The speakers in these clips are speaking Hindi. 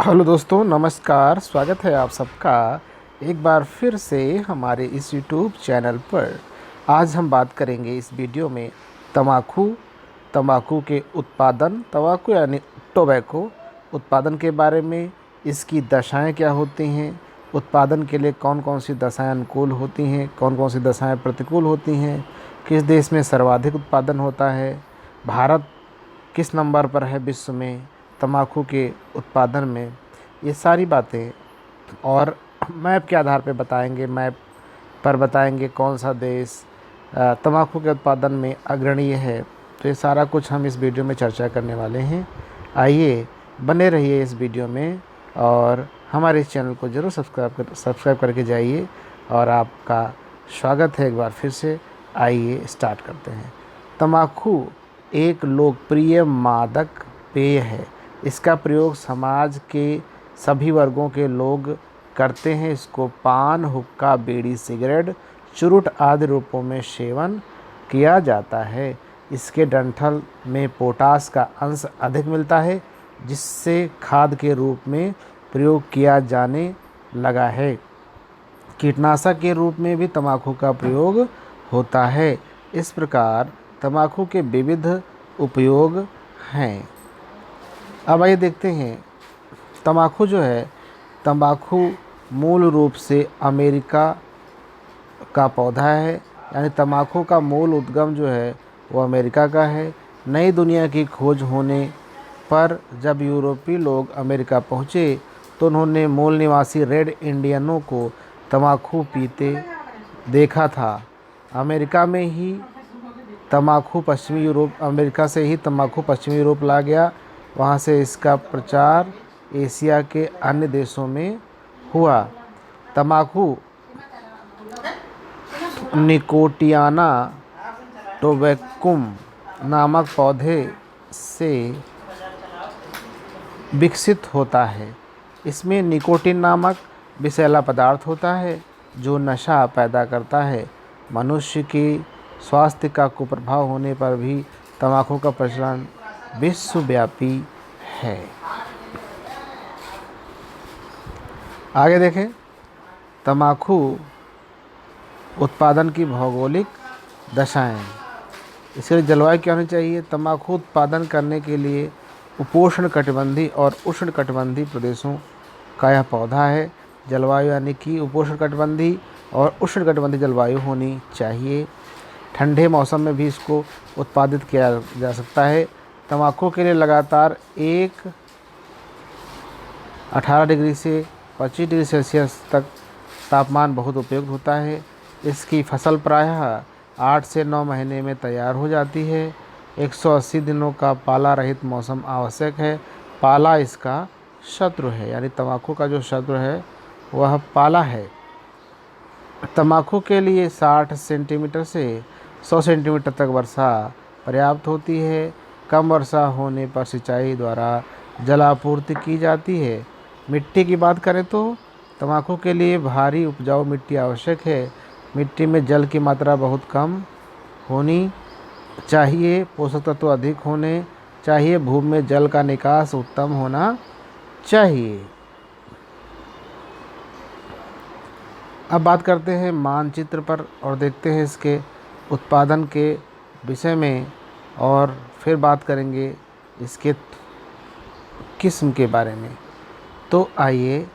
हेलो दोस्तों, नमस्कार। स्वागत है आप सबका एक बार फिर से हमारे इस यूट्यूब चैनल पर। आज हम बात करेंगे इस वीडियो में तम्बाकू तम्बाकू के उत्पादन, तम्बाकू यानी टोबैको उत्पादन के बारे में। इसकी दशाएं क्या होती हैं, उत्पादन के लिए कौन कौन सी दशाएं अनुकूल होती हैं, कौन कौन सी दशाएं प्रतिकूल होती हैं, किस देश में सर्वाधिक उत्पादन होता है, भारत किस नंबर पर है विश्व में तम्बाकू के उत्पादन में। ये सारी बातें और मैप के आधार पे बताएंगे, मैप पर बताएंगे कौन सा देश तम्बाकू के उत्पादन में अग्रणीय है। तो ये सारा कुछ हम इस वीडियो में चर्चा करने वाले हैं। आइए बने रहिए इस वीडियो में और हमारे इस चैनल को ज़रूर सब्सक्राइब करके जाइए। और आपका स्वागत है एक बार फिर से। आइए स्टार्ट करते हैं। तम्बाकू एक लोकप्रिय मादक पेय है। इसका प्रयोग समाज के सभी वर्गों के लोग करते हैं। इसको पान, हुक्का, बीड़ी, सिगरेट, चुरुट आदि रूपों में सेवन किया जाता है। इसके डंठल में पोटास का अंश अधिक मिलता है, जिससे खाद के रूप में प्रयोग किया जाने लगा है। कीटनाशक के रूप में भी तम्बाकू का प्रयोग होता है। इस प्रकार तम्बाकू के विविध उपयोग हैं। अब आइए देखते हैं तम्बाकू जो है, तम्बाकू मूल रूप से अमेरिका का पौधा है। यानी तम्बाकू का मूल उद्गम जो है वो अमेरिका का है। नई दुनिया की खोज होने पर जब यूरोपीय लोग अमेरिका पहुँचे तो उन्होंने मूल निवासी रेड इंडियनों को तम्बाकू पीते देखा था। अमेरिका से ही तम्बाकू पश्चिमी यूरोप ला गया। वहाँ से इसका प्रचार एशिया के अन्य देशों में हुआ। तम्बाकू निकोटियाना टोबैकुम नामक पौधे से विकसित होता है। इसमें निकोटिन नामक विषैला पदार्थ होता है जो नशा पैदा करता है। मनुष्य की स्वास्थ्य का कुप्रभाव होने पर भी तम्बाकू का प्रचलन विश्वव्यापी है। आगे देखें, तम्बाकू उत्पादन की भौगोलिक दशाएं। इसके लिए जलवायु क्या होनी चाहिए? तम्बाकू उत्पादन करने के लिए उपोष्णकटिबंधीय और उष्णकटिबंधीय प्रदेशों का यह पौधा है। जलवायु यानी कि उपोष्णकटिबंधीय और उष्णकटिबंधीय जलवायु होनी चाहिए। ठंडे मौसम में भी इसको उत्पादित किया जा सकता है। तम्बाकू के लिए लगातार 18 डिग्री से 25 डिग्री सेल्सियस तक तापमान बहुत उपयुक्त होता है। इसकी फसल प्रायः 8 से 9 महीने में तैयार हो जाती है। 180 दिनों का पाला रहित मौसम आवश्यक है। पाला इसका शत्रु है, यानी तम्बाकू का जो शत्रु है वह पाला है। तम्बाकू के लिए 60 सेंटीमीटर से 100 सेंटीमीटर तक वर्षा पर्याप्त होती है। कम वर्षा होने पर सिंचाई द्वारा जलापूर्ति की जाती है। मिट्टी की बात करें तो तम्बाकू के लिए भारी उपजाऊ मिट्टी आवश्यक है। मिट्टी में जल की मात्रा बहुत कम होनी चाहिए, पोषक तत्व अधिक होने चाहिए, भूमि में जल का निकास उत्तम होना चाहिए। अब बात करते हैं मानचित्र पर और देखते हैं इसके उत्पादन के विषय में, और फिर बात करेंगे इसके किस्म के बारे में। तो आइए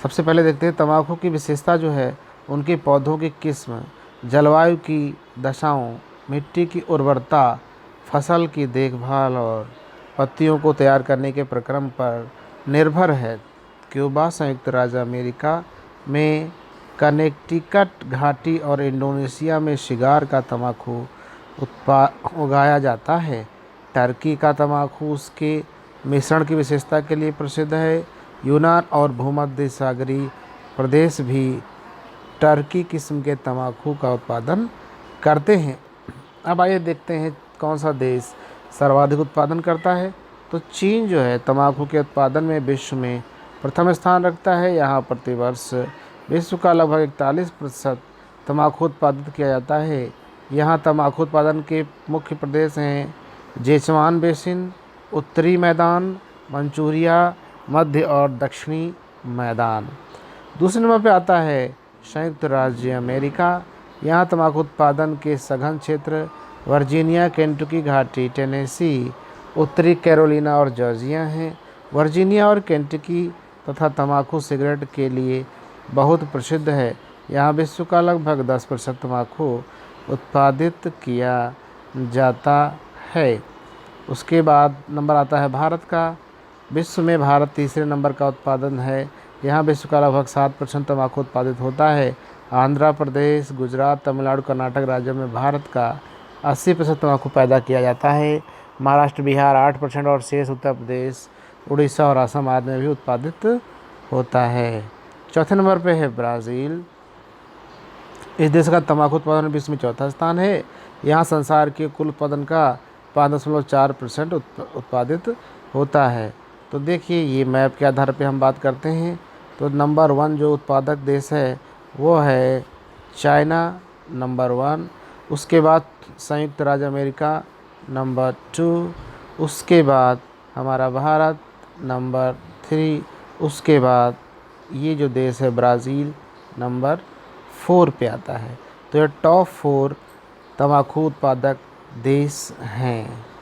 सबसे पहले देखते हैं तम्बाकू की विशेषता जो है, उनके पौधों की किस्म, जलवायु की दशाओं, मिट्टी की उर्वरता, फसल की देखभाल और पत्तियों को तैयार करने के प्रक्रम पर निर्भर है। क्यूबा, संयुक्त राज्य अमेरिका में कनेक्टिकट घाटी और इंडोनेशिया में शिगार का तम्बाकू उगाया जाता है। टर्की का तम्बाकू उसके मिश्रण की विशेषता के लिए प्रसिद्ध है। यूनान और भूमध्य सागरीय प्रदेश भी टर्की किस्म के तम्बाकू का उत्पादन करते हैं। अब आइए देखते हैं कौन सा देश सर्वाधिक उत्पादन करता है। तो चीन जो है तम्बाकू के उत्पादन में विश्व में प्रथम स्थान रखता है। यहाँ प्रतिवर्ष विश्व का लगभग 41% तम्बाकू उत्पादित किया जाता है। यहाँ तम्बाकू उत्पादन के मुख्य प्रदेश हैं जेचुआन बेसिन, उत्तरी मैदान, मंचूरिया, मध्य और दक्षिणी मैदान। दूसरे नंबर पे आता है संयुक्त राज्य अमेरिका। यहाँ तंबाकू उत्पादन के सघन क्षेत्र वर्जीनिया, केंटुकी घाटी, टेनेसी, उत्तरी कैरोलिना और जॉर्जिया हैं। वर्जीनिया और केंटुकी तथा तंबाकू सिगरेट के लिए बहुत प्रसिद्ध है। यहाँ विश्व का लगभग 10% तंबाकू उत्पादित किया जाता है। उसके बाद नंबर आता है भारत का। विश्व में भारत तीसरे नंबर का उत्पादन है। यहाँ विश्व का लगभग 7% तंबाकू उत्पादित होता है। आंध्र प्रदेश, गुजरात, तमिलनाडु, कर्नाटक राज्यों में भारत का 80% तंबाकू पैदा किया जाता है। महाराष्ट्र, बिहार 8% और शेष उत्तर प्रदेश, उड़ीसा और असम आदि में भी उत्पादित होता है। चौथे नंबर पे है ब्राज़ील। इस देश का तंबाकू उत्पादन विश्व में चौथा स्थान है। यहाँ संसार के कुल उत्पादन का 5.4% उत्पादित होता है। तो देखिए, ये मैप के आधार पे हम बात करते हैं तो नंबर 1 जो उत्पादक देश है वो है चाइना, नंबर 1। उसके बाद संयुक्त राज्य अमेरिका, नंबर 2। उसके बाद हमारा भारत, नंबर 3। उसके बाद ये जो देश है ब्राज़ील, नंबर 4 पे आता है। तो ये टॉप 4 तंबाकू उत्पादक देश हैं।